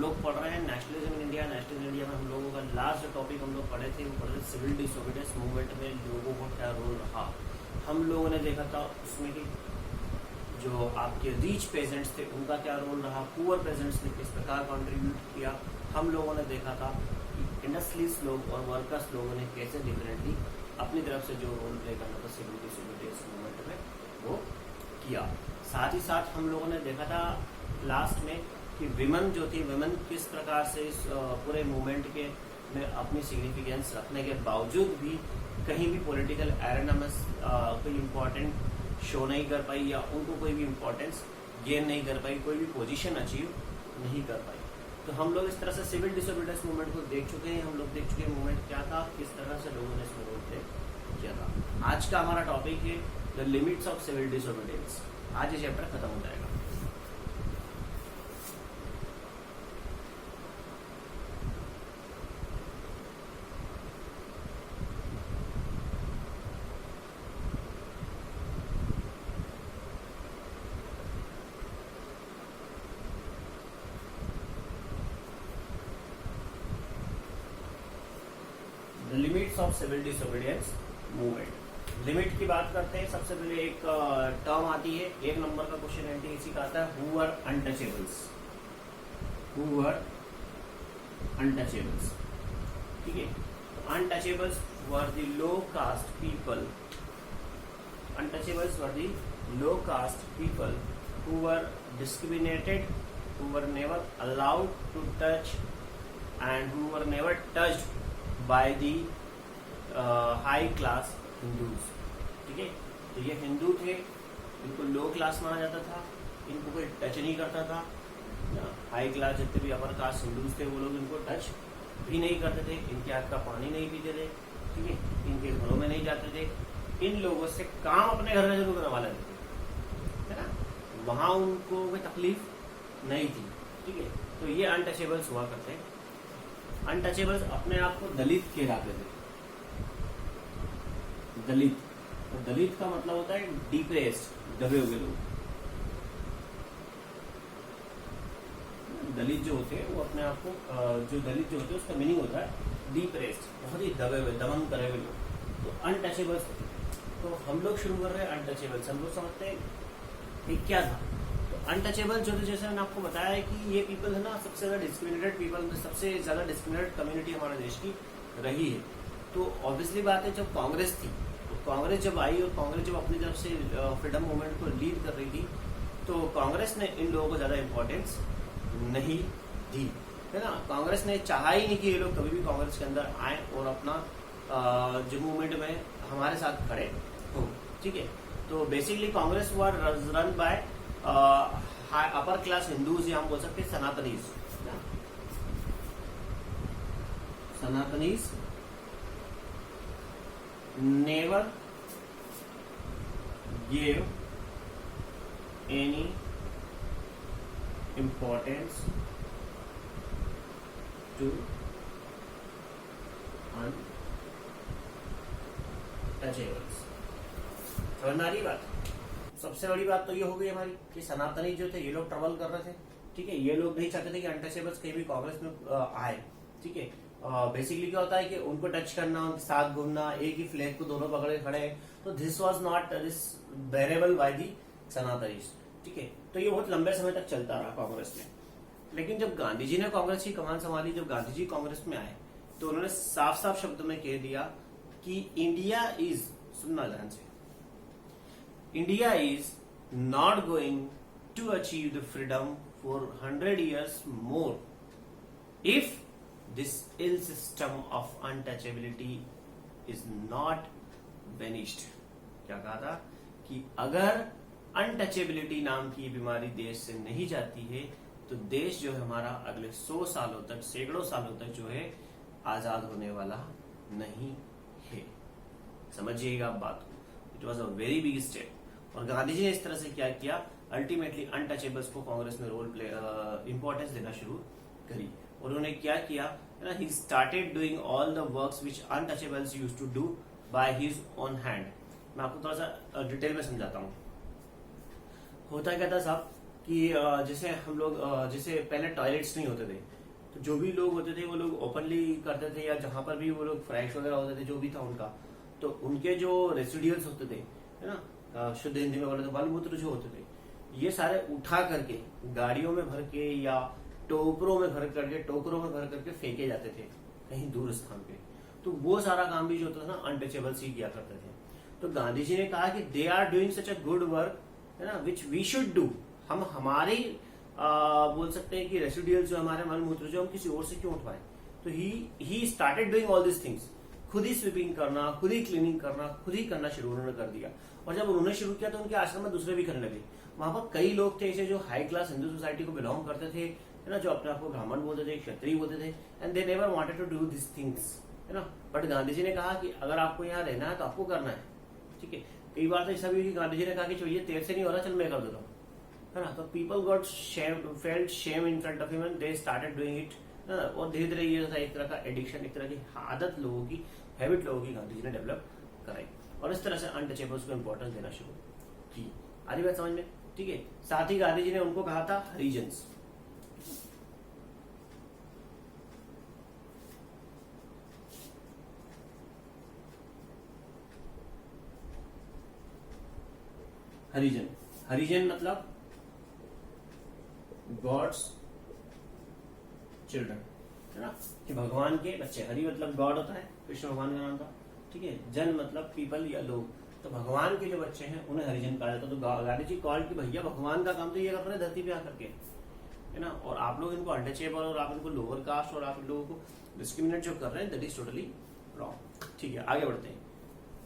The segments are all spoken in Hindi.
लोग पढ़ रहे हैं nationalism in India. Nationalism in India में हम लोगों का लास्ट टॉपिक हम लोग पढ़े थे, वो पढ़े थे सिविल डिसोबीडियंस मूवमेंट में लोगों को क्या रोल रहा। हम लोगों ने देखा था उसमें कि जो आपके रिच पेजेंट्स थे उनका क्या रोल रहा, पुअर पेजेंट्स ने किस प्रकार कंट्रीब्यूट किया। हम लोगों ने देखा था कि इंडस्ट्रीज लोग और वर्कर्स लोगों ने कैसे डिफरेंटली अपनी तरफ से जो रोल प्ले करना था सिविल डिसोबीडियंस मूवमेंट में वो किया। साथ ही साथ हम लोगों ने देखा था लास्ट में कि विमेन जो थी, विमेन किस प्रकार से इस पूरे मूवमेंट के में अपनी सिग्निफिकेंस रखने के बावजूद भी कहीं भी पॉलिटिकल एरेना में कोई इम्पोर्टेंट शो नहीं कर पाई या उनको कोई भी इम्पोर्टेंस गेन नहीं कर पाई, कोई भी पोजीशन अचीव नहीं कर पाई। तो हम लोग इस तरह से सिविल डिसोबीडियंस मूवमेंट को देख चुके हैं। हम लोग देख चुके हैं मूवमेंट क्या था, किस तरह से लोगों ने इसमें रोल प्ले किया था। आज का हमारा टॉपिक है the limits of civil disobedience. आज ये चैप्टर खत्म हो जाएगा। Limits of civil disobedience movement. Limit की बात करते हैं। सबसे पहले एक टर्म आती है, एक नंबर का क्वेश्चन एनटीएससी का आता है, who were untouchables. Who were untouchables, ठीक है। तो untouchables were the low caste people. Untouchables were the low caste people who were discriminated, who were never allowed to touch and who were never touched by the high class Hindus, ठीक है। तो ये हिंदू थे, इनको लो क्लास माना जाता था, इनको कोई टच नहीं करता था। हाई क्लास जितने भी अपर कास्ट हिंदूज थे वो लोग इनको टच भी नहीं करते थे, इनके हाथ का पानी नहीं पीते थे, ठीक है, इनके घरों में नहीं जाते थे। इन लोगों से काम अपने घर में जरूर करवा लेते थे, है ना, वहां उनको कोई तकलीफ नहीं थी, ठीक है। तो ये अनटचेबल्स हुआ करते हैं। अनटचेबल्स अपने आप को दलित कहलाते थे। दलित, और दलित का मतलब होता है डिप्रेस्ड, दबे हुए लोग। दलित जो होते हैं वो अपने आप को जो दलित जो होते हैं उसका मीनिंग होता है डिप्रेस्ड, बहुत ही दबे हुए, दमन करे हुए लोग। तो अनटचेबल्स, तो हम लोग शुरू कर रहे हैं अनटचेबल्स। हम लोग समझते हैं कि क्या था। तो अनटचेबल जो थे, जैसे मैंने आपको बताया है कि ये पीपल है ना, सबसे ज्यादा डिस्क्रिमिनेटेड पीपल, सबसे ज्यादा डिस्क्रिमिनेटेड कम्युनिटी हमारे देश की रही है। तो ऑब्वियसली बात है, जब कांग्रेस थी, तो कांग्रेस जब आई और कांग्रेस जब अपनी तरफ से फ्रीडम मूवमेंट को लीड कर रही थी, तो कांग्रेस ने इन लोगों को ज्यादा इंपॉर्टेंस नहीं दी, है ना। कांग्रेस ने चाहा ही नहीं कि ये लोग कभी भी कांग्रेस के अंदर आए और अपना जो मूवमेंट में हमारे साथ खड़े हो, ठीक है। तो basically Congress were run by upper class Hindus, या हम बोल सकते हैं Sanatanis. Sanatanis never give any importance to untouchables। समझ आ रही बात। सबसे बड़ी बात तो ये हो गई हमारी कि सनातनी जो थे ये लोग ट्रबल कर रहे थे, ठीक है। ये लोग नहीं चाहते थे कि अनटचेबल्स कहीं भी कांग्रेस में आए, ठीक है। बेसिकली क्या होता है कि उनको टच करना, उनके साथ घूमना, एक ही फ्लैग को दोनों पकड़े खड़े हैं, तो this was not this bearable by the Sanatanis, ठीक है। तो ये बहुत लंबे समय तक चलता रहा कांग्रेस में। लेकिन जब गांधी जी ने कांग्रेस की कमान संभाली, जब गांधी जी कांग्रेस में आए, तो उन्होंने साफ साफ शब्दों में कह दिया कि इंडिया इज, सुनना ध्यान से, India is not going to achieve the freedom for 100 years more if this ill system of untouchability is not vanished. क्या कहा था कि अगर अनटचेबिलिटी नाम की बीमारी देश से नहीं जाती है तो देश जो है हमारा अगले 100 सालों तक, सैकड़ों सालों तक जो है आजाद होने वाला नहीं है। समझिएगा आप बात को। It was a very big step. और गांधी जी ने इस तरह से क्या किया, अल्टीमेटली अनटचेबल्स को कांग्रेस में रोल प्ले इंपॉर्टेंस देना शुरू करी। और उन्होंने क्या किया, he started doing all the works which untouchables used to do by his own hand. मैं आपको थोड़ा सा डिटेल में समझाता हूँ। होता क्या था साहब कि जैसे हम लोग, जैसे पहले टॉयलेट्स नहीं होते थे, तो जो भी लोग होते थे वो लोग ओपनली करते थे, या जहां पर भी वो लोग फ्राइश वगैरह होते थे जो भी था उनका, तो उनके जो रेसिडियल्स होते थे, है ना, शुद्ध हिंदी में बोले तो मल मूत्र जो होते थे, ये सारे उठा करके गाड़ियों में भर के या टोकरों में भर करके फेंके जाते थे कहीं दूर स्थान पे। तो वो सारा काम भी जो होता था ना अनटचेबल्स ही किया करते थे। तो गांधी जी ने कहा कि they are doing such a good work, है ना, विच वी शुड डू। हम हमारे बोल सकते हैं कि रेसिडुअल जो हमारे मल मूत्र जो हम किसी और से क्यों उठवाएं। तो ही started doing all this things. खुद ही स्वीपिंग करना, खुद ही क्लीनिंग करना, खुद ही करना शुरू उन्होंने कर दिया। और जब उन्होंने शुरू किया तो उनके आश्रम में दूसरे भी करने लगे। वहां पर कई लोग थे ऐसे जो हाई क्लास हिंदू सोसाइटी को बिलोंग करते थे, है ना, जो अपने आप को ब्राह्मण बोलते थे, क्षत्रिय बोलते थे, and they never wanted to do this things, है ना। बट गांधी जी ने कहा कि अगर आपको यहाँ रहना है तो आपको करना है, ठीक है। कई बार तो ऐसा भी गांधी जी ने कहा कि चलिए तेरे से नहीं हो रहा, चल मैं कर देता हूँ, है ना। तो people got felt shame in front of him and they started doing it, है ना। और धीरे धीरे ये था एक तरह का एडिक्शन, एक तरह की आदत लोगों की, हैबिट लोगों की गांधी जी ने डेवलप कराई। और इस तरह से अनटचेबल्स को इंपॉर्टेंस देना शुरू की। आधी बात समझ में, ठीक है। साथ ही गांधी जी ने उनको कहा था हरिजन्स। हरिजन, हरिजन मतलब गॉड्स चिल्ड्रन, है ना, कि भगवान के बच्चे। हरि मतलब गॉड होता है, कृष्ण भगवान का नाम था, ठीक है। जन मतलब पीपल या लोग, तो भगवान के जो बच्चे हैं उन्हें हरिजन कहा जाता है। तो गांधी जी कॉल कि भैया भगवान का काम तो ये कर रहे हैं धरती पे आकर के, है ना, और आप लोग इनको अनटचेबल और आप इनको लोअर कास्ट और आप इन लोगों को डिस्क्रिमिनेट जो कर रहे हैं, दैट इज टोटली रॉन्ग। ठीक है, आगे बढ़ते हैं।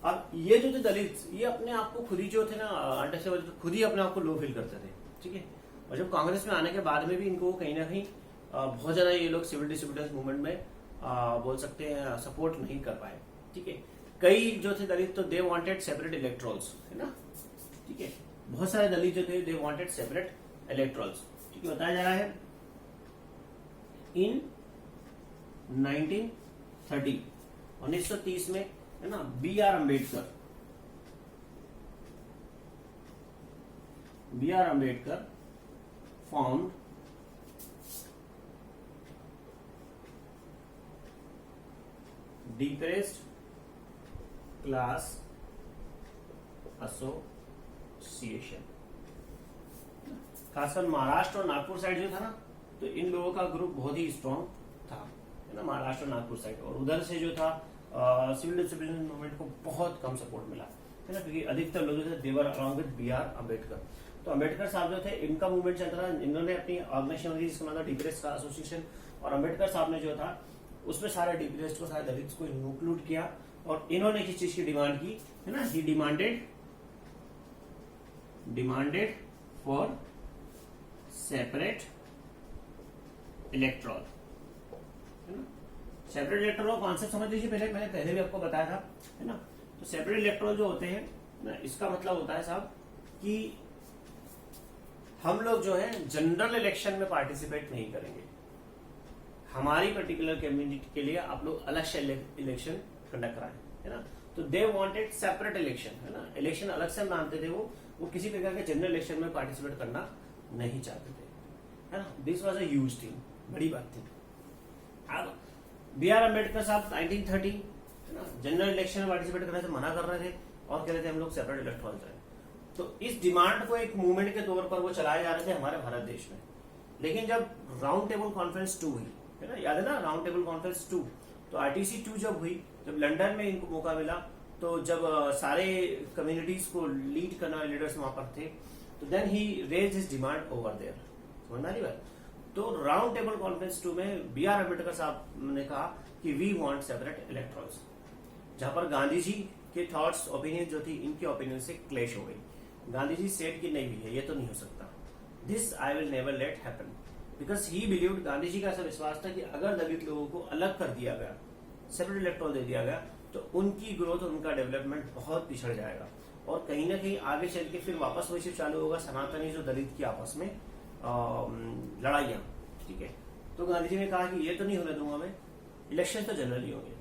अब ये जो थे दलित, ये अपने आप को खुद ही जो थे ना अनटचेबल, खुद ही अपने आप को लो फील करते थे, ठीक है। और जब कांग्रेस में आने के बाद में भी इनको कहीं ना कहीं बहुत ज्यादा ये लोग सिविल डिसोबीडियंस मूवमेंट में बोल सकते हैं सपोर्ट नहीं कर पाए, ठीक है। कई जो थे दलित तो दे वांटेड सेपरेट इलेक्ट्रोल्स, है ना, ठीक है। बहुत सारे दलित जो थे दे वांटेड सेपरेट इलेक्ट्रोल्स, ठीक है। बताया जा रहा है इन 1930 1930 में, है ना, B R Ambedkar formed depressed class association. खासकर महाराष्ट्र और नागपुर साइड जो था ना, तो इन लोगों का ग्रुप बहुत ही स्ट्रांग था, है ना, महाराष्ट्र और नागपुर साइड। और उधर से जो था सिविल डिसोबीडियंस मूवमेंट को बहुत कम सपोर्ट मिला, है ना, क्योंकि अधिकतर लोग जो थे they were along with B R Ambedkar. तो अम्बेडकर साहब जो थे, इनका मूवमेंट चल रहा था, इन्होंने अपनी ऑर्गेनाइजेशन बनाई जिसका नाम था डिप्रेस्ड क्लास एसोसिएशन। और अम्बेडकर साहब ने जो था उसमें सारे डिप्रेस्ड को, सारे दलित को इंक्लूड किया। और इन्होंने किस चीज की डिमांड की, है ना, ही डिमांडेड फॉर सेपरेट इलेक्ट्रॉल, है ना। सेपरेट इलेक्ट्रॉल का कॉन्सेप्ट समझ लीजिए, मैंने पहले भी आपको बताया था, है ना। तो सेपरेट इलेक्ट्रॉल जो होते हैं ना, इसका मतलब होता है साहब कि हम लोग जो है जनरल इलेक्शन में पार्टिसिपेट नहीं करेंगे, हमारी पर्टिकुलर कम्युनिटी के लिए आप लोग अलग से इलेक्शन कंडक्ट कराएं, है ना। तो दे वांटेड सेपरेट इलेक्शन, है ना, इलेक्शन अलग से मानते थे। वो किसी प्रकार के जनरल इलेक्शन में पार्टिसिपेट करना नहीं चाहते थे, है ना। This was a huge thing, बड़ी बात थी। अब बी आर अम्बेडकर साहब 1930, है ना, जनरल इलेक्शन में पार्टिसिपेट करने से मना कर रहे थे और कह रहे थे हम लोग सेपरेट इलेक्ट्रॉल करें। तो इस डिमांड को एक मूवमेंट के तौर पर वो चलाए जा रहे थे हमारे भारत देश में। लेकिन जब राउंड टेबल कॉन्फ्रेंस 2 हुई, है ना, याद है ना, राउंड टेबल कॉन्फ्रेंस 2, तो आरटीसी 2 जब हुई, जब लंदन में इनको मौका मिला, तो जब सारे कम्युनिटीज को लीड करने वाले लीडर्स वहां पर थे, तो then he raise his demand over there. समझना रही बात। तो राउंड टेबल कॉन्फ्रेंस 2 में बी आर अम्बेडकर साहब ने कहा कि वी वांट सेपरेट इलेक्ट्रॉल्स, जहां पर गांधी जी के थॉट्स, ओपिनियन जो थी, इनके ओपिनियन से क्लैश हो गई। गांधी जी सेड कि नहीं भैया ये तो नहीं हो सकता, this I will never let happen, because he believed, Gandhi ji का ऐसा विश्वास था कि अगर दलित लोगों को अलग कर दिया गया, सेपरेट इलेक्ट्रॉल दे दिया गया, तो उनकी ग्रोथ और उनका डेवलपमेंट बहुत पिछड़ जाएगा। और कहीं ना कहीं आगे चल के फिर वापस वही सिर्फ चालू होगा सनातनी जो दलित की आपस में लड़ाइयां, ठीक है। तो गांधी जी ने कहा कि ये तो नहीं होने दूंगा मैं, इलेक्शन तो जनरली होंगे,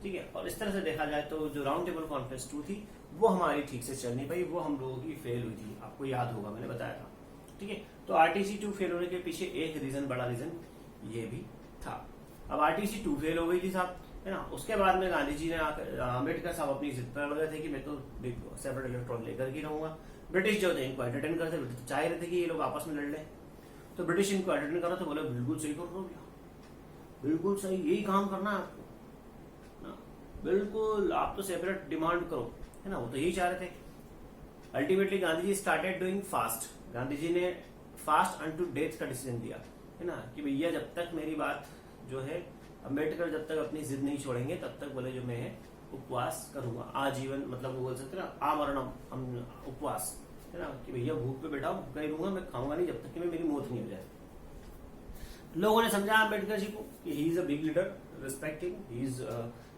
ठीक है। और इस तरह से देखा जाए तो जो राउंड टेबल कॉन्फ्रेंस 2 थी वो हमारी ठीक से चल नहीं पाई, वो हम लोगों की फेल हुई थी, आपको याद होगा मैंने बताया था, ठीक है। तो आरटीसी 2 फेल होने के पीछे एक रीजन, बड़ा रीजन ये भी था। अब RTC 2 फेल हो गई थी साहब, है ना। उसके बाद में गांधी जी ने अम्बेडकर साहब अपनी जिद पर लगे थे कि मैं तो सेपरेट इलेक्ट्रॉन लेकर ही रहूंगा। ब्रिटिश जो थे इनको एंटरटेन करते, ब्रिटिश तो चाह रहे थे कि ये लोग आपस में लड़ लें, तो ब्रिटिश इनको एंटरटेन कर रहे थे। बोले बिल्कुल सही कर रहे हो भैया, बिल्कुल सही, यही काम करना है आपको ना, बिल्कुल आप तो सेपरेट डिमांड करो, है ना। वो तो यही चाह रहे थे। Ultimately Gandhi ji started doing fast. Gandhi ji ने फास्ट अनटू डेथ का डिसीजन दिया, है ना, कि भैया जब तक मेरी बात जो है, अम्बेडकर जब तक अपनी जिद नहीं छोड़ेंगे तब तक बोले जो मैं उपवास करूंगा आजीवन, मतलब वो बोल सकते ना आमरणम उपवास, है ना, कि भैया भूख पे बैठा भूखा ही रहूंगा, मैं खाऊंगा नहीं जब तक कि मैं मेरी मौत नहीं हो जाए। लोगों ने समझा अम्बेडकर जी को कि he is a big leader, respecting, he is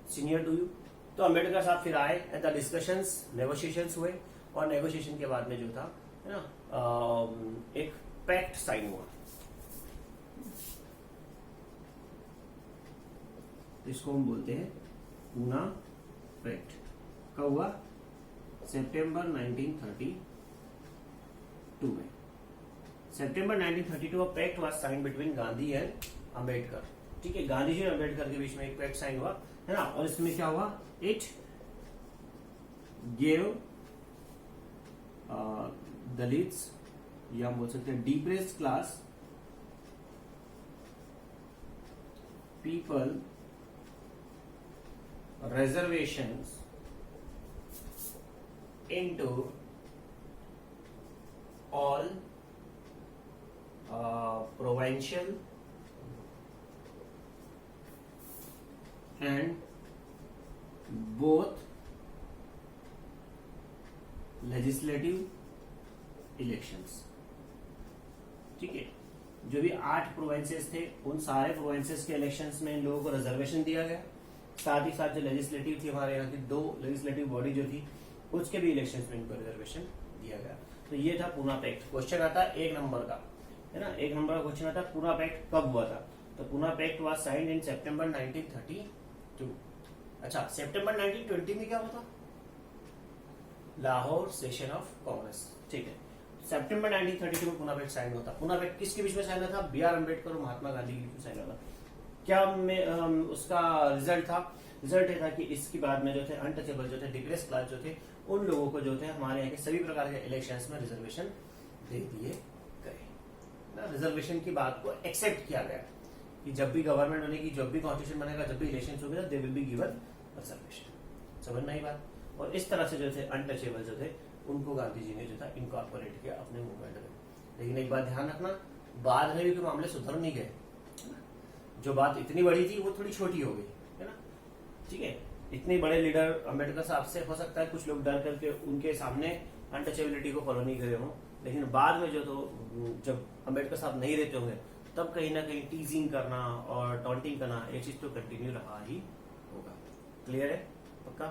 senior to you. तो अम्बेडकर साहब फिर आए, एट द डिस्कशंस नेगोशिएशंस हुए, और नेगोशिएशन के बाद में जो था, है ना, एक पैक्ट साइन हुआ। इसको हम बोलते हैं पूना पैक्ट। कब हुआ? सितंबर 1932 में। सितंबर 1932 pact was sign between Gandhi and Ambedkar. ठीक है, गांधी जी और अम्बेडकर के बीच में एक पैक्ट साइन हुआ, है ना। और इसमें क्या हुआ? इट गेव दलित्स, या हम बोल सकते हैं depressed class people reservations into all provincial and both legislative elections। ठीक है, जो भी 8 प्रोविंसेस थे उन सारे प्रोविंसेस के इलेक्शंस में इन लोगों को रिजर्वेशन दिया गया। साथ ही साथ जो लेजिस्लेटिव थी हमारे यहाँ की 2 लेजिस्लेटिव बॉडी जो थी उसके भी इलेक्शंस में इनको रिजर्वेशन दिया गया। तो ये था पूना पैक्ट। क्वेश्चन आता है 1 नंबर का, है ना, 1 नंबर का क्वेश्चन आता है पूना पैक्ट कब हुआ था। तो Poona pact was signed in September 1932। अच्छा, सितंबर 1920 में क्या हुआ था? Lahore session of Congress. ठीक है, सितंबर 1932 में पूना पैक्ट साइन हुआ था। पूना पैक्ट किसके बीच में साइन हुआ था? BR अम्बेडकर और महात्मा गांधी के बीच में साइन हुआ था। क्या उसका रिजल्ट था? रिजल्ट ये था कि इसके बाद में जो थे अनटचेबल जो थे, डिप्रेस क्लास जो थे, उन लोगों को जो थे हमारे यहाँ के सभी प्रकार के इलेक्शंस में रिजर्वेशन दे दिए गए ना। रिजर्वेशन की बात को एक्सेप्ट किया गया कि जब भी गवर्नमेंट बनेगी, जब भी कॉन्स्टिट्यूशन बनेगा, जब भी इलेक्शन होगा, they will be given reservation. समझ में आई बात? और इस तरह से जो थे अनटचेबल जो थे उनको गांधी जी ने जो था इनकॉर्पोरेट किया अपने मूवमेंट में। लेकिन एक बात ध्यान रखना, बाद में भी कोई मामले सुधर नहीं गए। जो बात इतनी बड़ी थी वो थोड़ी छोटी हो गई, है ना। ठीक है, इतने बड़े लीडर अम्बेडकर साहब से हो सकता है कुछ लोग डर करके उनके सामने अनटचेबिलिटी को फॉलो नहीं करे हों, लेकिन बाद में जो तो जब अम्बेडकर साहब नहीं रहते होंगे तब कहीं ना कहीं टीजिंग करना और टॉन्टिंग करना ये चीज तो कंटिन्यू रहा ही होगा। क्लियर है? पक्का?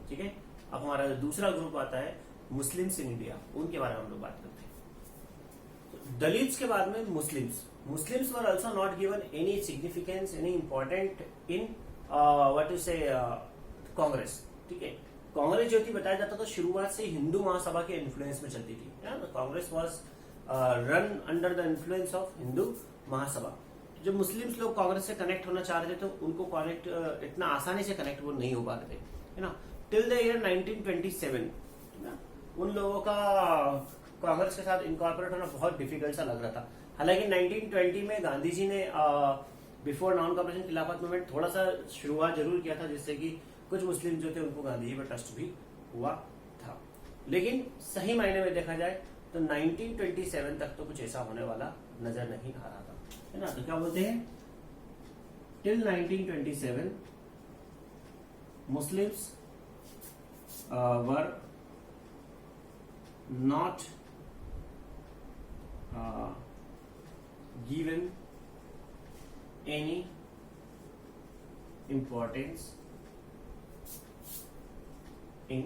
ठीक है, अब हमारा जो दूसरा ग्रुप आता है मुस्लिम्स इन इंडिया, उनके बारे में हम लोग बात करते हैं। तो दलित्स के बाद में Muslims were also not given any significance, any important in what you say Congress. ठीक है, कांग्रेस जो थी बताया जाता था शुरुआत से हिंदू महासभा के इन्फ्लुएंस में चलती थी। Congress was run under the influence of Hindu Mahasabha. जब मुस्लिम्स लोग कांग्रेस से कनेक्ट होना चाह रहे थे तो उनको कनेक्ट इतना आसानी से कनेक्ट वो नहीं हो पा रहे थे, है ना। टिल द ईयर 1927 उन लोगों का कांग्रेस के साथ इनकॉर्पोरेट होना बहुत डिफिकल्ट सा लग रहा था। हालांकि 1920 में गांधी जी ने बिफोर नॉन कॉर्पोरेशन खिलाफत मूवमेंट थोड़ा सा शुरुआत जरूर किया था, जिससे कि कुछ मुस्लिम जो थे उनको गांधी जी पर ट्रस्ट भी हुआ था। लेकिन सही मायने में देखा जाए तो 1927 तक तो कुछ ऐसा होने वाला नजर नहीं आ रहा था, है ना। तो क्या बोलते हैं? Till 1927 Muslims were not given any importance in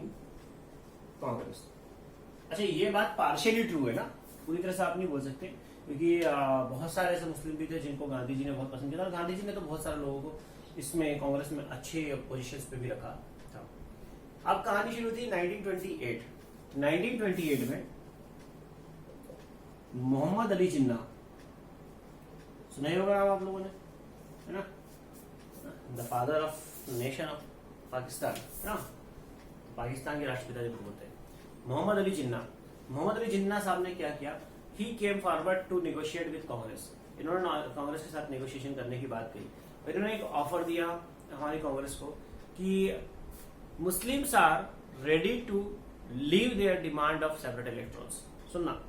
Congress. अच्छा, ये बात पार्शियली ट्रू है ना, पूरी तरह से आप नहीं बोल सकते, क्योंकि बहुत सारे ऐसे मुस्लिम भी थे जिनको गांधी जी ने बहुत पसंद किया था, और गांधी जी ने तो बहुत सारे लोगों को इसमें कांग्रेस में अच्छे पोजीशंस पे भी रखा था। अब कहानी शुरू थी 1928 में मोहम्मद अली जिन्ना, सुना ही होगा आप लोगों ने, है ना, the father of nation of Pakistan, है ना, पाकिस्तान के राष्ट्रपिता जब बोलते हैं। मोहम्मद अली जिन्ना, मोहम्मद अली जिन्ना साहब ने क्या किया, he came forward to negotiate with Congress. इन्होंने कांग्रेस के साथ नेगोशिएशन करने की बात कही और इन्होंने एक ऑफर दिया हमारी कांग्रेस को कि Muslims are ready to leave their demand of separate electrons. सुनना,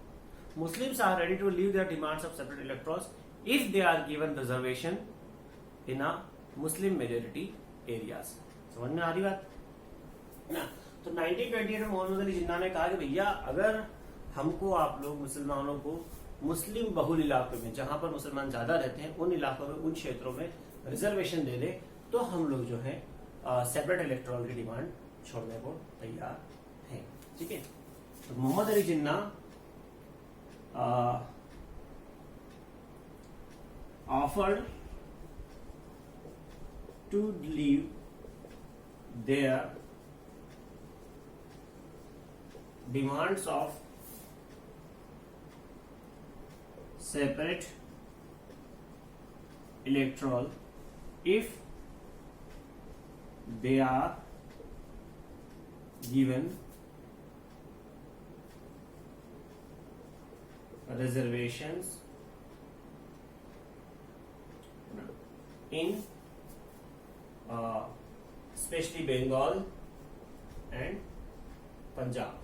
Muslims are ready to leave their demands of separate electrons if they are given reservation in a Muslim majority areas. समझ में आ रही बात है ना। तो 1928 में मोहम्मद अली जिन्ना ने कहा कि भैया अगर हमको आप लोग मुसलमानों को मुस्लिम बहुल इलाकों में, जहां पर मुसलमान ज्यादा रहते हैं, उन इलाकों में, उन क्षेत्रों में रिजर्वेशन दे दे तो हम लोग जो है सेपरेट इलेक्टोरल की डिमांड छोड़ने को तैयार हैं। ठीक है, तो Mohammad Ali Jinnah offered to leave their demands of separate electoral if they are given reservations in especially Bengal and Punjab।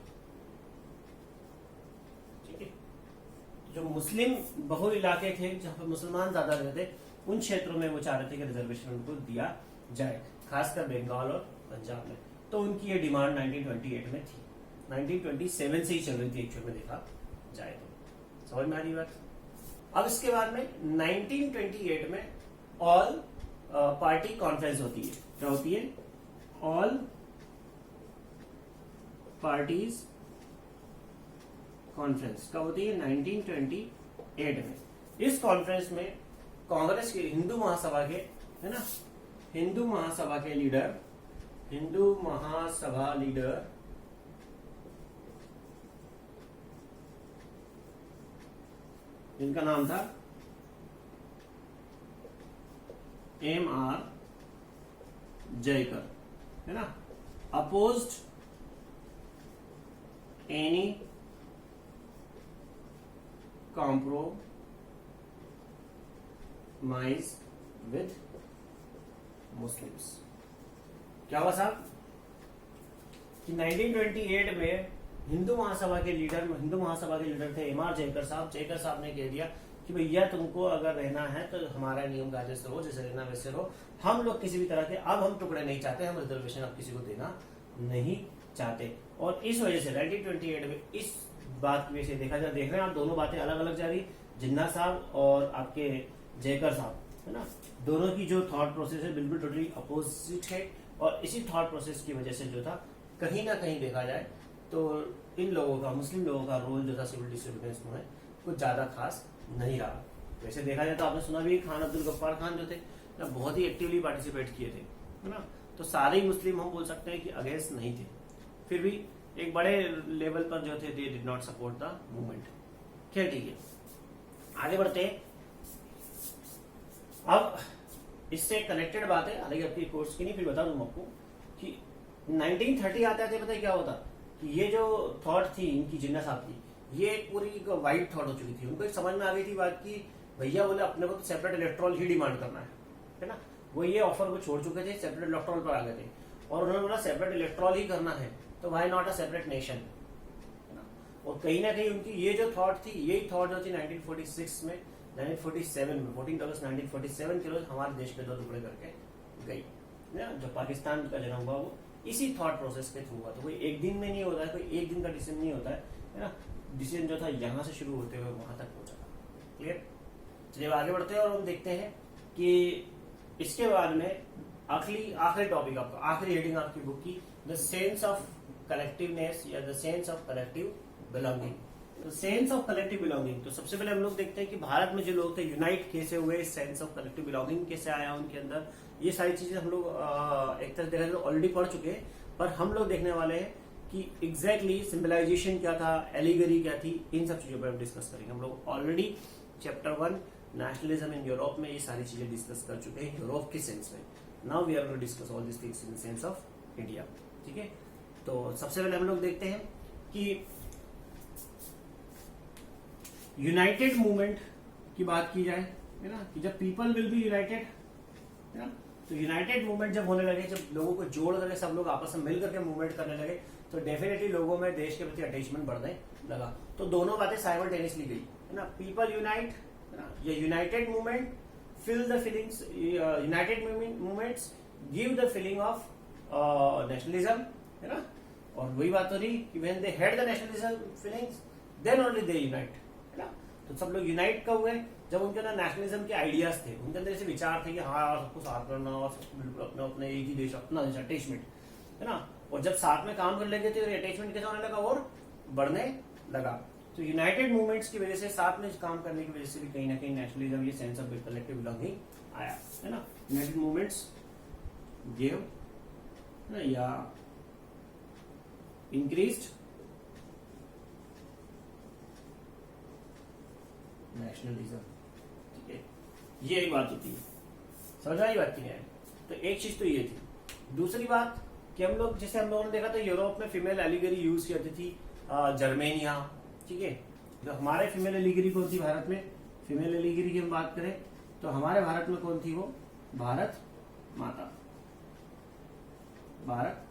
जो मुस्लिम बहुल इलाके थे जहां पर मुसलमान ज्यादा रहते थे, उन क्षेत्रों में वो चाह रहे थे कि रिजर्वेशन उनको दिया जाए, खासकर बंगाल और पंजाब में। तो उनकी ये डिमांड 1928 में थी, 1927 से ही चल रही थी एक्चुअल में देखा जाए तो। समझ में आ रही बात। अब इसके बाद में 1928 में ऑल पार्टी कॉन्फ्रेंस होती है। क्या होती है? ऑल पार्टीज कॉन्फ्रेंस कब होती है? 1928 में। इस कॉन्फ्रेंस में कांग्रेस के हिंदू महासभा के, है ना, हिंदू महासभा लीडर जिनका नाम था M.R. जयकर, है ना, opposed any compromise with Muslims। क्या हुआ साहब कि 1928 में हिंदू महासभा के लीडर थे M.R. जयकर साहब। जयकर साहब ने कह दिया कि भैया तुमको अगर रहना है तो हमारा नियम कायदे से रहो, जैसे रहना वैसे रहो, हम लोग किसी भी तरह के अब हम टुकड़े नहीं चाहते, हम रिजर्वेशन अब किसी को देना नहीं चाहते। और इस वजह से 1928 में इस बात की वजह से देख रहे हैं आप, दोनों बातें अलग अलग जा रही, जिन्ना साहब और आपके जयकर साहब, है ना, दोनों की जो थॉट प्रोसेस है बिल्कुल टोटली अपोजिट है। और इसी थॉट प्रोसेस की वजह से जो था, कहीं ना कहीं देखा जाए तो इन लोगों का, मुस्लिम लोगों का रोल जो था सिविल डिसोबीडियंस में कुछ ज्यादा खास नहीं रहा। वैसे देखा जाए तो आपने सुना भी खान अब्दुल गफ्फार खान जो थे ना, बहुत ही एक्टिवली पार्टिसिपेट किए थे, है ना, तो सारे ही मुस्लिम हम बोल सकते हैं कि अगेंस्ट नहीं थे, फिर भी एक बड़े लेवल पर जो थे they did not support the movement. क्या ठीक है, आगे बढ़ते हैं। अब इससे कनेक्टेड बात है, हालांकि आपकी कोर्स की नहीं, फिर बता दूं आपको कि 1930 आते आते पता है क्या होता कि ये जो थॉट थी इनकी, जिन्ना साहब की, ये पूरी वाइट थॉट हो चुकी थी। उनको एक समझ में आ गई थी बात की, भैया बोले अपने को तो सेपरेट इलेक्टोरल ही डिमांड करना है ना। वो ये ऑफर को छोड़ चुके थे, सेपरेट इलेक्टोरल पर आ गए थे और उन्होंने बोला सेपरेट इलेक्टोरल ही करना है तो why not a separate nation. और कहीं ना कहीं उनकी ये जो थॉट थी, यही थॉट जो थी 1947 में 14 अगस्त 1947 के रोज हमारे देश के दो टुकड़े करके गई। जो पाकिस्तान का जन्म हुआ वो इसी थॉट प्रोसेस के थ्रू हुआ। तो कोई एक दिन में नहीं होता है, कोई एक दिन का डिसीजन नहीं होता है ना। डिसीजन जो था यहाँ से शुरू होते हुए वहां तक पहुंचा था। क्लियर? चलिए आगे बढ़ते हैं और हम देखते हैं कि इसके बाद में आखिरी टॉपिक आपका, आखिरी हेडिंग आपकी बुक की, द सेंस ऑफ कलेक्टिवनेस या the sense of collective belonging. तो सेंस ऑफ कलेक्टिव बिलोंगिंग, तो सबसे पहले हम लोग देखते हैं कि भारत में जो लोग थे यूनाइट कैसे हुए, सेंस ऑफ कलेक्टिव बिलोंगिंग कैसे आया उनके अंदर। ये सारी चीजें हम लोग एक तरह देखा जाए ऑलरेडी पढ़ चुके हैं, पर हम लोग देखने वाले हैं कि एग्जैक्टली सिंबलाइजेशन क्या था, एलिगरी क्या थी, इन सब चीजों पर हम डिस्कस करेंगे। हम लोग already chapter 1 nationalism in Europe में, ये सारी चीजें डिस्कस कर चुके हैं यूरोप के सेंस में. Now we are going to discuss all this things in the sense of India. ठीक है, तो सबसे पहले हम लोग देखते हैं कि यूनाइटेड मूवमेंट की बात की जाए, है ना, कि जब पीपल विल बी यूनाइटेड, है ना, तो यूनाइटेड मूवमेंट जब होने लगे, जब लोगों को जोड़ करके सब लोग आपस में मिल करके मूवमेंट करने लगे, तो डेफिनेटली लोगों में देश के प्रति अटैचमेंट बढ़ने लगा. तो दोनों बातें साइमल्टेनियसली गई, है ना. पीपल यूनाइट, है ना, ये united movement fill the feelings, united movements give the feeling of nationalism, है ना. और वही बात हो रही कि when they had the nationalism feelings then only they unite, है ना. तो सब लोग यूनाइट कब हुए, जब उनके अंदर नेशनलिज्म के आइडियाज थे, उनके अंदर ऐसे विचार थे कि हाँ सबको साथ करना और बिल्कुल अपने अपने एक ही देश, अपना देश, अटैचमेंट, है ना. और जब साथ में काम करने लगे थे तो अटैचमेंट कैसा होने लगा और बढ़ने लगा. तो यूनाइटेड मूवमेंट्स की वजह से, साथ में काम करने की वजह से भी कहीं ना कहीं नेशनलिज्म, ये सेंस ऑफ कलेक्टिव बिलोंगिंग आया, है ना. यूनाइटेड मूवमेंट्स गिव, है ना, या इंक्रीज्ड नेशनलिज्म. ठीक है, ये एक बात होती है. समझ आई बात की है. तो एक चीज तो ये थी. दूसरी बात कि हम लोग, जैसे हम लोगों ने देखा था यूरोप में फीमेल एलिगरी यूज की जाती थी, जर्मेनिया. ठीक है, जो हमारे फीमेल एलिगरी कौन थी भारत में, फीमेल एलिगरी की हम बात करें तो हमारे भारत में कौन थी वो, भारत माता. भारत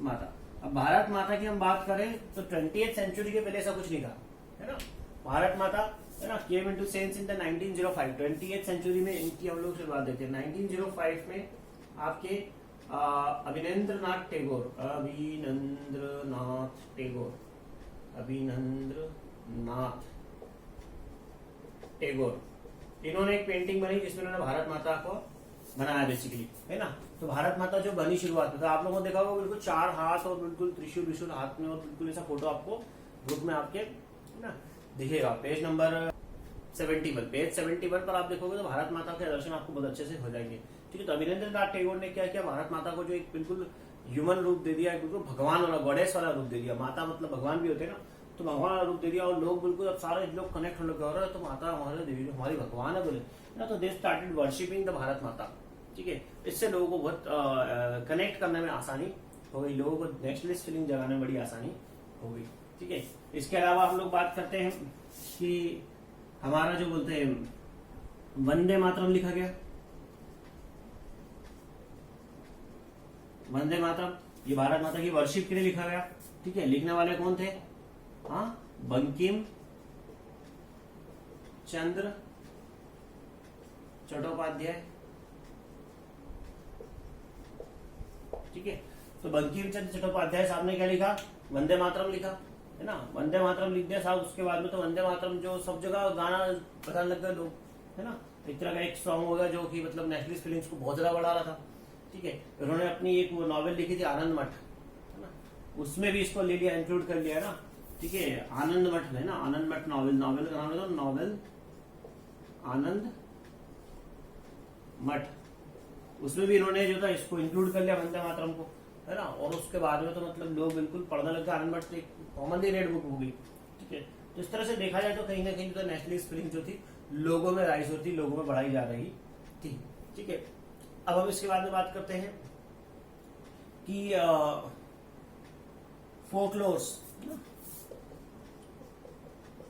माता. अब भारत माता की हम बात करें तो 20th सेंचुरी के पहले ऐसा कुछ नहीं था, है ना. भारत माता, है ना, came into sense in the 1905. 20th century में इनकी हम लोग शुरुआत देखते हैं. 1905 में आपके अभिनंद्रनाथ टैगोर, इन्होंने एक पेंटिंग बनाई जिसमें उन्होंने भारत माता को बनाया बेसिकली, है ना. तो भारत माता जो बनी शुरुआत में, तो आप लोगों ने देखा होगा बिल्कुल 4 हाथ और बिल्कुल त्रिशूल हाथ में, और बिल्कुल ऐसा फोटो आपको ग्रुप में आपके, है ना, दिखेगा. पेज नंबर 71 पर आप देखोगे तो भारत माता के दर्शन आपको बहुत अच्छे से हो जाएंगे. ठीक है, तो अभिनंद्रनाथ टैगोर ने क्या किया, भारत माता को जो एक बिल्कुल ह्यूमन रूप दे दिया, बिल्कुल भगवान वाला, गॉडेस वाला रूप दे दिया. माता मतलब भगवान भी होते हैं ना, तो भगवान वाला रूप दे दिया. और लोग बिल्कुल, अब सारे लोग कनेक्ट होने लगे, तो माता हमारे देवी, हमारी भगवान है बोले ना. तो they started worshipping the Bharat माता. ठीक है, इससे लोगों को बहुत कनेक्ट करने में आसानी हो गई, लोगों को नेशनलिस्ट फीलिंग जगाने में बड़ी आसानी हो गई. ठीक है, इसके अलावा हम लोग बात करते हैं कि हमारा जो बोलते हैं वंदे मातरम लिखा गया. वंदे मातरम ये भारत माता की वर्शिप के लिए लिखा गया. ठीक है, लिखने वाले कौन थे, हाँ, बंकिम चंद्र चट्टोपाध्याय. ठीक है, तो बंकिम चंद्र चट्टोपाध्याय साहब ने क्या लिखा, वंदे मातरम लिखा, है ना. वंदे मातरम लिख दिया साहब. उसके बाद में तो वंदे मातरम जो सब जगह गाना बताने लग गए लोग, है ना. इस तरह का एक सॉन्ग होगा जो कि मतलब नेशनलिस्ट फीलिंग्स को बहुत ज्यादा बढ़ा रहा था. ठीक है, उन्होंने अपनी एक वो नॉवेल लिखी थी आनंद मठ, है ना, उसमें भी इसको ले लिया, इंक्लूड कर लिया ना. ठीक है, आनंद मठ में ना, आनंद मठ नॉवेल का नाम है, नॉवेल आनंद मठ, उसमें भी इन्होंने जो था इसको इंक्लूड कर लिया वंदे मातरम को, है ना. और उसके बाद में तो मतलब लोग बिल्कुल पढ़ने लगे. आनंद मठ एक कॉमनली रेड बुक हो गई. ठीक है, तो इस तरह से देखा जाए तो कहीं ना कहीं तो नेशनलिस्ट फीलिंग जो थी लोगों में राइज होती, लोगों में बढ़ाई जा रही थी. ठीक है, अब हम इसके बाद में बात करते हैं कि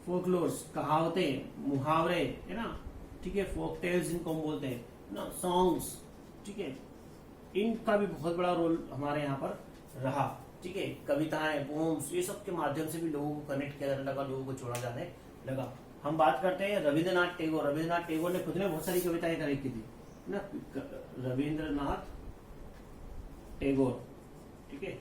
फोकलोर्स, कहावतें, मुहावरे, है ना. ठीक है, फोक टेल्स इनको हम बोलते हैं ना, सॉन्ग्स. ठीक है, इनका भी बहुत बड़ा रोल हमारे यहाँ पर रहा. ठीक है, कविताएं, पोम्स, ये सब के माध्यम से भी लोगों को कनेक्ट किया जाने लगा, लोगों को जोड़ा जाने लगा. हम बात करते हैं रविंद्रनाथ टैगोर ने खुद ने बहुत सारी कविताएं करेक्ट की थी ना. रविंद्रनाथ टैगोर, ठीक है,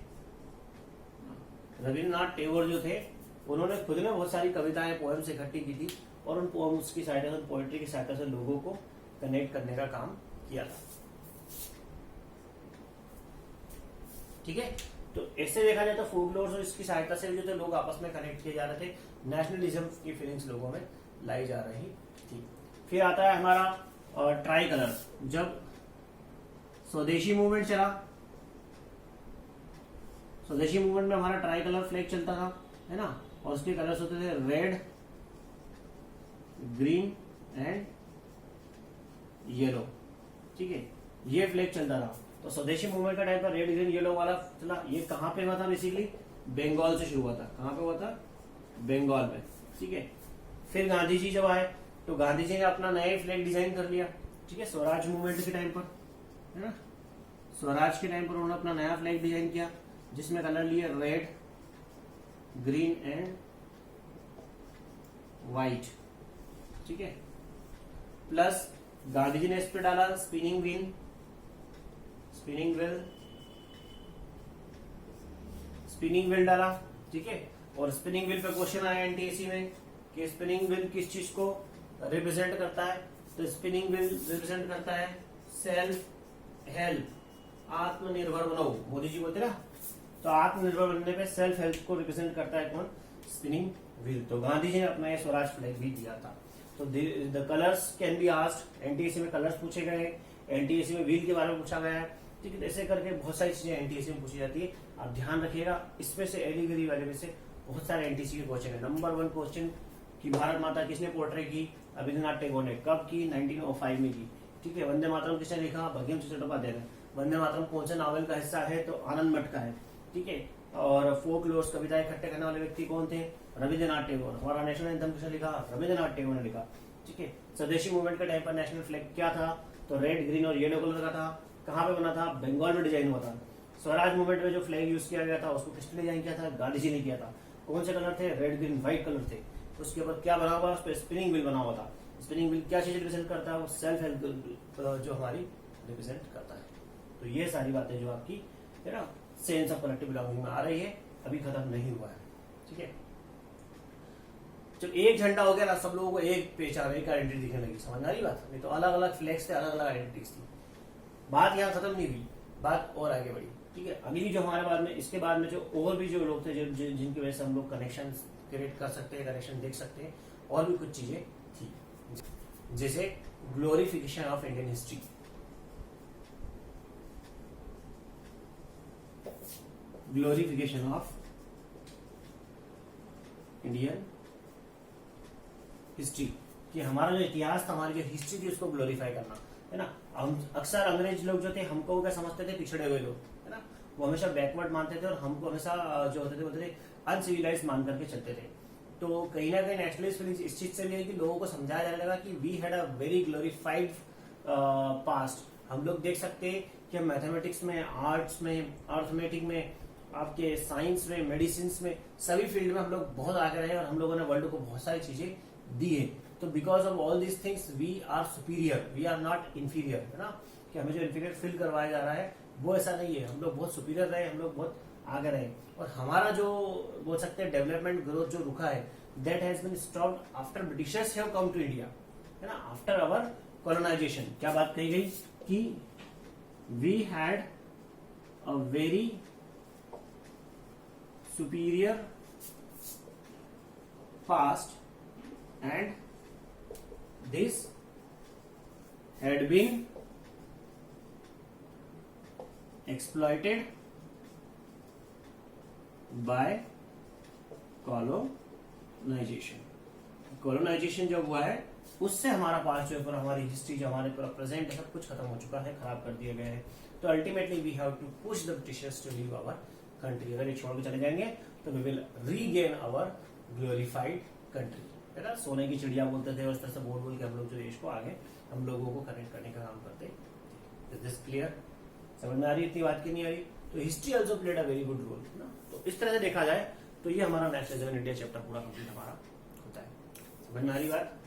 रविंद्रनाथ टैगोर जो थे उन्होंने खुद ने बहुत सारी कविताएं, पोएम्स इकट्ठी की थी, और उन पोएम्स की सहायता से, पोएट्री की सहायता से लोगों को कनेक्ट करने का काम किया था. ठीक है, तो ऐसे देखा जाए तो फोकलोर्स और इसकी सहायता से जो थे लोग आपस में कनेक्ट किए जा रहे थे, नेशनलिज्म की फीलिंग्स लोगों में लाई जा रही थी. फिर आता है हमारा ट्राई कलर. जब स्वदेशी मूवमेंट चला, स्वदेशी मूवमेंट में हमारा ट्राई कलर फ्लैग चलता था, है ना. और उसके कलर्स होते थे रेड, ग्रीन एंड येलो, ठीक है, ये फ्लैग चलता रहा। तो स्वदेशी मूवमेंट का टाइम पर रेड ग्रीन येलो वाला चला। ये कहाँ पे हुआ था? बेसिकली बंगाल से शुरू हुआ था। कहाँ पे हुआ था? बंगाल में, ठीक है। फिर गांधी जी जब आए तो गांधी जी ने अपना नया फ्लैग डिजाइन कर लिया, ठीक है, स्वराज मूवमेंट के टाइम पर, है ना। स्वराज के टाइम पर उन्होंने अपना नया फ्लैग डिजाइन किया जिसमें कलर लिए रेड, ग्रीन एंड व्हाइट, ठीक है। प्लस गांधी जी ने इस पे डाला स्पिनिंग व्हील, स्पिनिंग व्हील डाला, ठीक है। और स्पिनिंग व्हील पे क्वेश्चन आया एनटीएससी में कि स्पिनिंग व्हील किस चीज को रिप्रेजेंट करता है? तो स्पिनिंग व्हील रिप्रेजेंट करता है सेल्फ हेल्प, आत्मनिर्भर बनो, मोदी जी बोलते ना। तो आत्मनिर्भर बनने पे सेल्फ हेल्प को रिप्रेजेंट करता है कौन? Spinning wheel. तो गांधी जी ने अपना ये स्वराज फ्लैग भी दिया था। तो the colours can be asked, NTSC में कलर्स पूछे गए, एनटीएससी में व्हील के बारे में पूछा गया है, ठीक है। ऐसे करके बहुत सारी चीजें एनटीएससी में पूछी जाती है। आप ध्यान रखिएगा, इसमें से एलिगरी वाले में से बहुत सारे एनटीएससी के क्वेश्चन है। नंबर 1 क्वेश्चन कि भारत माता किसने पोर्ट्रे की? रविंद्रनाथ टैगोर ने। कब की? 1905 में की, ठीक है। वंदे मातरम किसने लिखा? बंकिम चंद्र चट्टोपाध्याय ने। वंदे मातरम कौन से नॉवेल का हिस्सा है? तो आनंद मठ का है, ठीक है। और फोक लोर्स कविता इकट्ठे करने वाले व्यक्ति कौन थे? रविंद्रनाथ टैगोर। हमारा नेशनल एंथम किसने लिखा? रविंद्रनाथ टैगोर ने लिखा, ठीक है। स्वदेशी मूवमेंट के टाइम पर नेशनल फ्लैग क्या था? तो रेड, ग्रीन और येलो कलर का था। कहाँ पे बना था? बंगाल में डिजाइन हुआ था। स्वराज मूवमेंट में जो फ्लैग यूज किया गया था उसको किसने डिजाइन किया था? गांधी जी ने किया था। कौन से कलर थे? रेड, ग्रीन, व्हाइट कलर थे। उसके ऊपर क्या बना हुआ? उस पर स्पिनिंग व्हील बना हुआ था। स्पिनिंग व्हील क्या चीज रिप्रेजेंट करता है? वो सेल्फ हेल्प जो हमारी रिप्रेजेंट करता है। तो ये सारी बातें जो आपकी है ना सेंस ऑफ कलेक्टिव बिलोंगिंग में आ रही है, अभी खत्म नहीं हुआ है, ठीक है। जब एक झंडा हो गया ना, सब लोगों को एक पहचान, एक आइडेंटिटी दिखने लगी। समझ आ रही बात? नहीं तो अलग अलग फ्लैग्स थे, अलग अलग आइडेंटिटीज थी। बात यहाँ खत्म नहीं हुई, बात और आगे बढ़ी, ठीक है। अगली जो हमारे बाद में, इसके बाद में जो और भी जो लोग थे जिनकी वजह से हम लोग कनेक्शन क्रिएट कर सकते हैं, कनेक्शन देख सकते हैं, और भी कुछ चीजें थी, जैसे glorification of Indian history. Glorification of Indian history, कि हमारा जो इतिहास था, हमारी जो हिस्ट्री थी, उसको ग्लोरीफाई करना, है ना। हम अक्सर अंग्रेज लोग जो थे हमको क्या समझते थे? पिछड़े हुए लोग, है ना। वो हमेशा बैकवर्ड मानते थे और हमको हमेशा जो होते थे बोलते थे अनसिविलाइज मान करके चलते थे। तो कहीं ना कहीं नेशनलिस्ट फीलिंग्स इस चीज से भी है कि लोगों को समझाया जाने लगा कि we had a very glorified past. हम लोग देख सकते हैं कि मैथमेटिक्स में, आर्ट्स में, अर्थमेटिक में, आपके साइंस में, मेडिसिन में, सभी फील्ड में हम लोग बहुत आगे रहे और हम लोगों ने वर्ल्ड को बहुत सारी चीजें दी है। तो because of all these things we are superior, we are not inferior, है ना। कि हमें जो इंफीरियर फील करवाया जा रहा है वो ऐसा नहीं है। हम लोग बहुत सुपीरियर रहे, हम लोग बहुत आगे रहे, और हमारा जो बोल सकते हैं डेवलपमेंट ग्रोथ जो रुका है, that has been stopped after britishers have come to India, है ना, आफ्टर अवर कॉलोनाइजेशन। क्या बात कही गई? कि we had a very superior past and this had been exploited by colonization। colonization जब हुआ है उससे हमारा पास्ट जो है, हमारी हिस्ट्री जो हमारे पूरा प्रेजेंट है, सब कुछ खत्म हो चुका है, खराब कर दिए गए हैं। तो ultimately we have to push the britishers to leave our country. अगर ये छोड़ के चले जाएंगे तो we will regain our glorified country, है ना। सोने की चिड़िया बोलते थे, उस तरह से बोल बोल के हम लोग जो देश को आगे हम लोगों को कनेक्ट करने का काम करते। Is this clear? समझ में आ रही? इतनी बात की नहीं आ रही? तो history also played a very good role, है ना। तो इस तरह से देखा जाए तो ये हमारा नेशनल इंडिया चैप्टर पूरा कंप्लीट हमारा होता है। समझ में आ रही बात?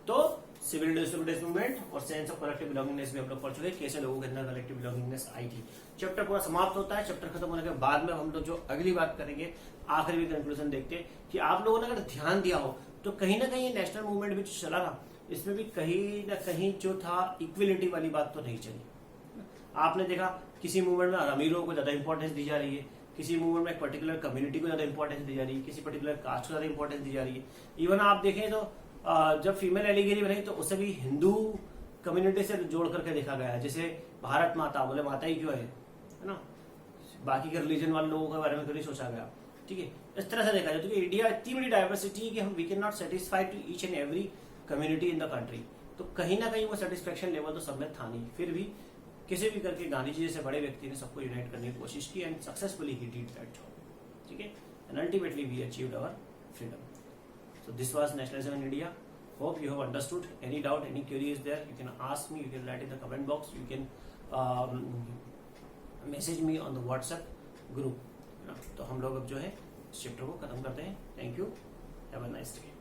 तो सिविल डिसोबीडियंस मूवमेंट और सेंस ऑफ कलेक्टिव बिलोंगिंगनेस भी हम लोग पढ़ चुके, कैसे लोगों के अंदर कलेक्टिव बिलोंगिंगनेस आई थी। चैप्टर पूरा समाप्त होता है। चैप्टर खत्म होने के बाद में हम लोग जो अगली बात करेंगे, आखिरी में कंक्लूजन देखते हैं कि आप लोगों ने अगर ध्यान दिया हो तो कहीं ना कहीं नेशनल मूवमेंट भी चला ना, इसमें भी कहीं ना कहीं जो था इक्वलिटी वाली बात तो नहीं चली। आपने देखा किसी मूवमेंट में अमीरों को ज्यादा इंपॉर्टेंस दी जा रही है, किसी मूवमेंट में एक पर्टिकुलर कम्युनिटी को ज्यादा इंपॉर्टेंस दी जा रही है, किसी पर्टिकुलर कास्ट को ज्यादा इंपॉर्टेंस दी जा रही है। इवन आप देखें तो जब फीमेल एलिगेरी बनी तो उसे भी हिंदू कम्युनिटी से जोड़ करके देखा गया है। जैसे भारत माता, बोले माता ही क्यों है ना, बाकी के रिलीजन वाले लोगों के बारे में क्यों नहीं सोचा गया, ठीक है। इस तरह से देखा जाए तो इंडिया इतनी बड़ी डाइवर्सिटी है कि हम we can not satisfy to each and every community in the country. तो कहीं ना कहीं वो सेटिस्फेक्शन लेवल तो सब में था नहीं, फिर भी किसी भी करके गांधी जी जैसे बड़े व्यक्ति ने सबको यूनाइट करने की कोशिश की and successfully he did that job, ठीक है, and ultimately we achieved our freedom. So this was nationalism in India. Hope you have understood. Any doubt, any query is there, you can ask me, you can write in the comment box, you can message me on the WhatsApp group. तो हम लोग अब जो है इस चैप्टर को खत्म करते हैं. Thank you, have a nice day.